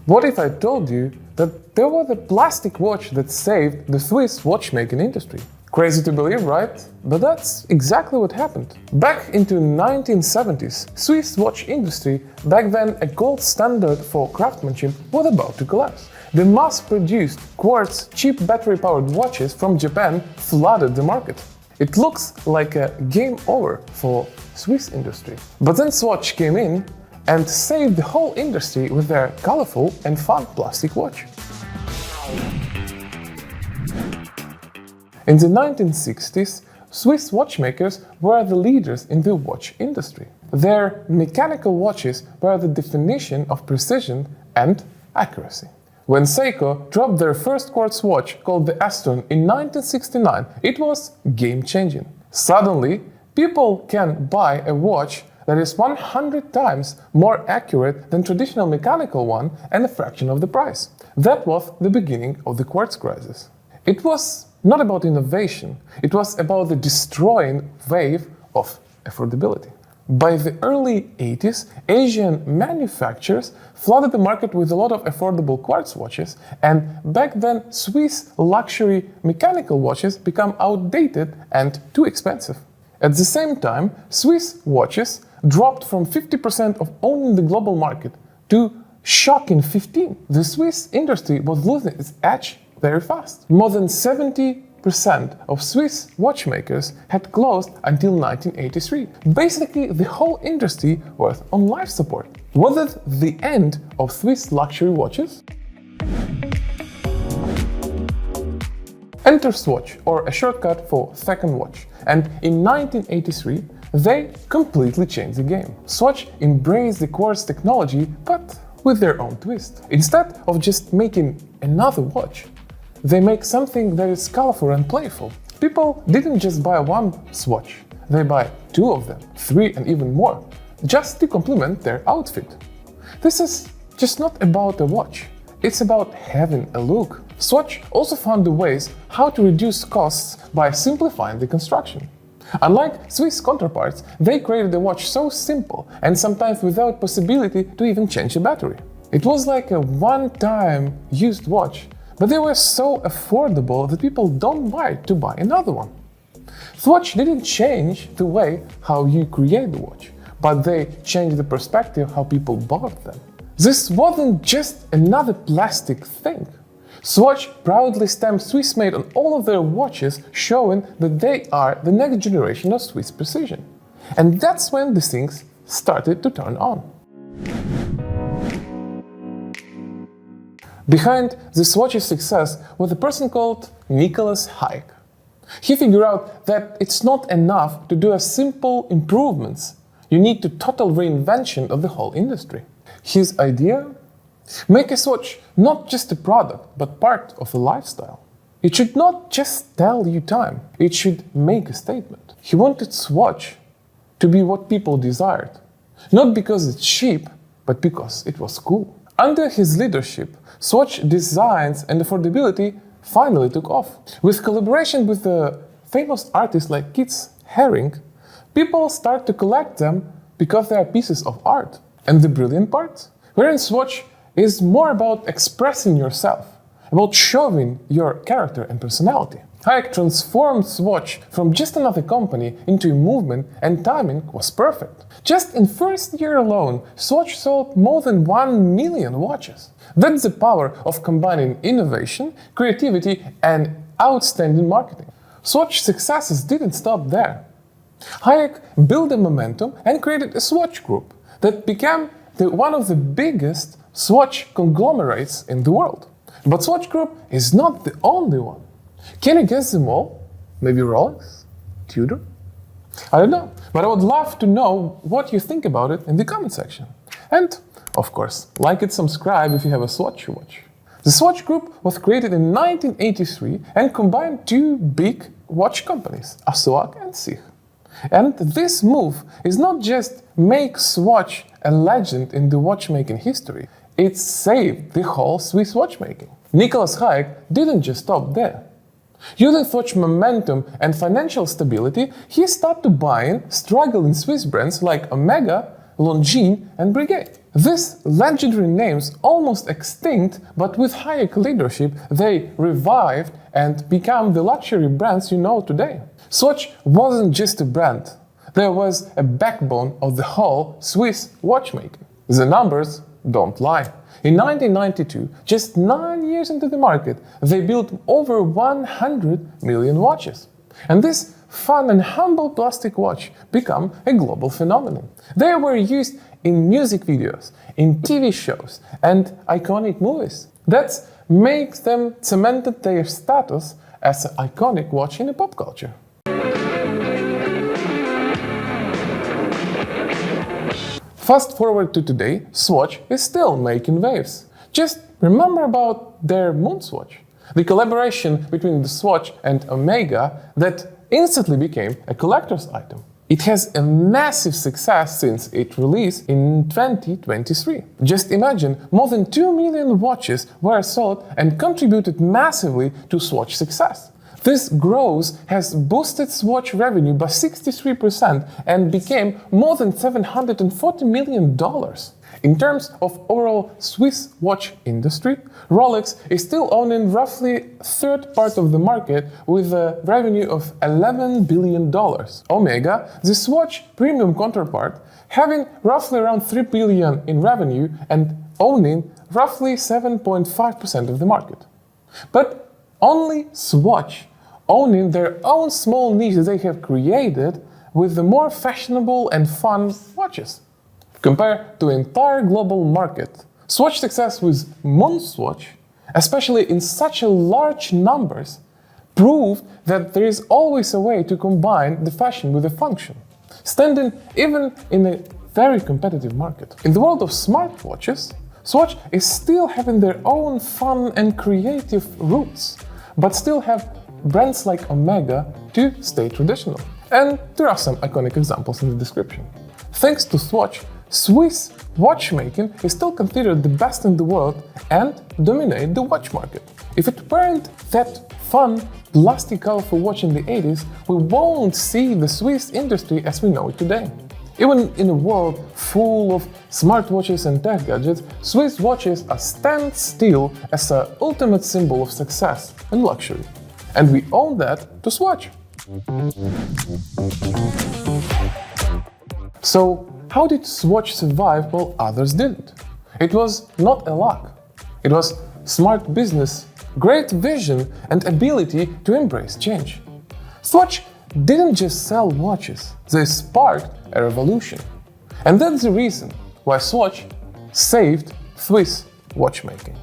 What if I told you that there was a plastic watch that saved the Swiss watchmaking industry? Crazy to believe, right? But that's exactly what happened. Back into 1970s, Swiss watch industry, back then a gold standard for craftsmanship, was about to collapse. The mass-produced quartz cheap battery-powered watches from Japan flooded the market. It looks like a game over for Swiss industry. But then Swatch came in and saved the whole industry with their colorful and fun plastic watch. In the 1960s, Swiss watchmakers were the leaders in the watch industry. Their mechanical watches were the definition of precision and accuracy. When Seiko dropped their first quartz watch called the Astron in 1969, it was game-changing. Suddenly, people can buy a watch that is 100 times more accurate than traditional mechanical one and a fraction of the price. That was the beginning of the Quartz Crisis. It was not about innovation, it was about the destroying wave of affordability. By the early 80s, Asian manufacturers flooded the market with a lot of affordable quartz watches, and back then Swiss luxury mechanical watches became outdated and too expensive. At the same time, Swiss watches dropped from 50% of owning the global market to shocking 15%. The Swiss industry was losing its edge very fast. More than 70% of Swiss watchmakers had closed until 1983. Basically, the whole industry was on life support. Was it the end of Swiss luxury watches? Enter Swatch, or a shortcut for second watch, and in 1983 they completely changed the game. Swatch embraced the quartz technology, but with their own twist. Instead of just making another watch, they make something that is colorful and playful. People didn't just buy one Swatch, they buy two of them, three and even more, just to complement their outfit. This is just not about a watch, it's about having a look. Swatch also found the ways how to reduce costs by simplifying the construction. Unlike Swiss counterparts, they created a watch so simple and sometimes without possibility to even change the battery. It was like a one-time used watch, but they were so affordable that people don't mind to buy another one. Swatch didn't change the way how you create the watch, but they changed the perspective how people bought them. This wasn't just another plastic thing. Swatch proudly stamped Swiss made on all of their watches, showing that they are the next generation of Swiss precision. And that's when the things started to turn on. Behind the Swatch's success was a person called Nicolas Hayek. He figured out that it's not enough to do a simple improvements. You need to total reinvention of the whole industry. His idea? Make a Swatch not just a product, but part of a lifestyle. It should not just tell you time, it should make a statement. He wanted Swatch to be what people desired. Not because it's cheap, but because it was cool. Under his leadership, Swatch designs and affordability finally took off. With collaboration with the famous artists like Keith Haring, people start to collect them because they are pieces of art. And the brilliant part? Wearing Swatch is more about expressing yourself, about showing your character and personality. Hayek transformed Swatch from just another company into a movement, and timing was perfect. Just in first year alone, Swatch sold more than 1 million watches. That's the power of combining innovation, creativity, and outstanding marketing. Swatch successes didn't stop there. Hayek built a momentum and created a Swatch Group that became one of the biggest Swatch conglomerates in the world. But Swatch Group is not the only one. Can you guess them all? Maybe Rolex? Tudor? I don't know, but I would love to know what you think about it in the comment section. And, of course, like and subscribe if you have a Swatch watch. The Swatch Group was created in 1983 and combined two big watch companies, Assoak and Sich. And this move is not just make Swatch a legend in the watchmaking history, it saved the whole Swiss watchmaking. Nicolas Hayek didn't just stop there. Using Swatch momentum and financial stability, he started buying struggling Swiss brands like Omega, Longines and Breguet. These legendary names almost extinct, but with Hayek leadership, they revived and became the luxury brands you know today. Swatch wasn't just a brand. There was a backbone of the whole Swiss watchmaking. The numbers don't lie. In 1992, just 9 years into the market, they built over 100 million watches. And this fun and humble plastic watch became a global phenomenon. They were used in music videos, in TV shows, and iconic movies. That makes them cemented their status as an iconic watch in the pop culture. Fast forward to today, Swatch is still making waves. Just remember about their Moon Swatch, the collaboration between the Swatch and Omega that instantly became a collector's item. It has a massive success since its release in 2023. Just imagine, more than 2 million watches were sold and contributed massively to Swatch's success. This growth has boosted Swatch revenue by 63% and became more than $740 million. In terms of overall Swiss watch industry, Rolex is still owning roughly a third part of the market with a revenue of $11 billion. Omega, the Swatch premium counterpart, having roughly around $3 billion in revenue and owning roughly 7.5% of the market. But only Swatch owning their own small niche that they have created with the more fashionable and fun watches. Compared to the entire global market, Swatch success with Moon Swatch, especially in such a large numbers, proved that there is always a way to combine the fashion with the function, standing even in a very competitive market. In the world of smartwatches, Swatch is still having their own fun and creative roots, but still have brands like Omega to stay traditional. And there are some iconic examples in the description. Thanks to Swatch, Swiss watchmaking is still considered the best in the world and dominate the watch market. If it weren't that fun, plastic colorful watch in the 80s, we won't see the Swiss industry as we know it today. Even in a world full of smartwatches and tech gadgets, Swiss watches are stand still as an ultimate symbol of success and luxury. And we owe that to Swatch. So, how did Swatch survive while others didn't? It was not a luck. It was smart business, great vision, and ability to embrace change. Swatch didn't just sell watches, they sparked a revolution. And that's the reason why Swatch saved Swiss watchmaking.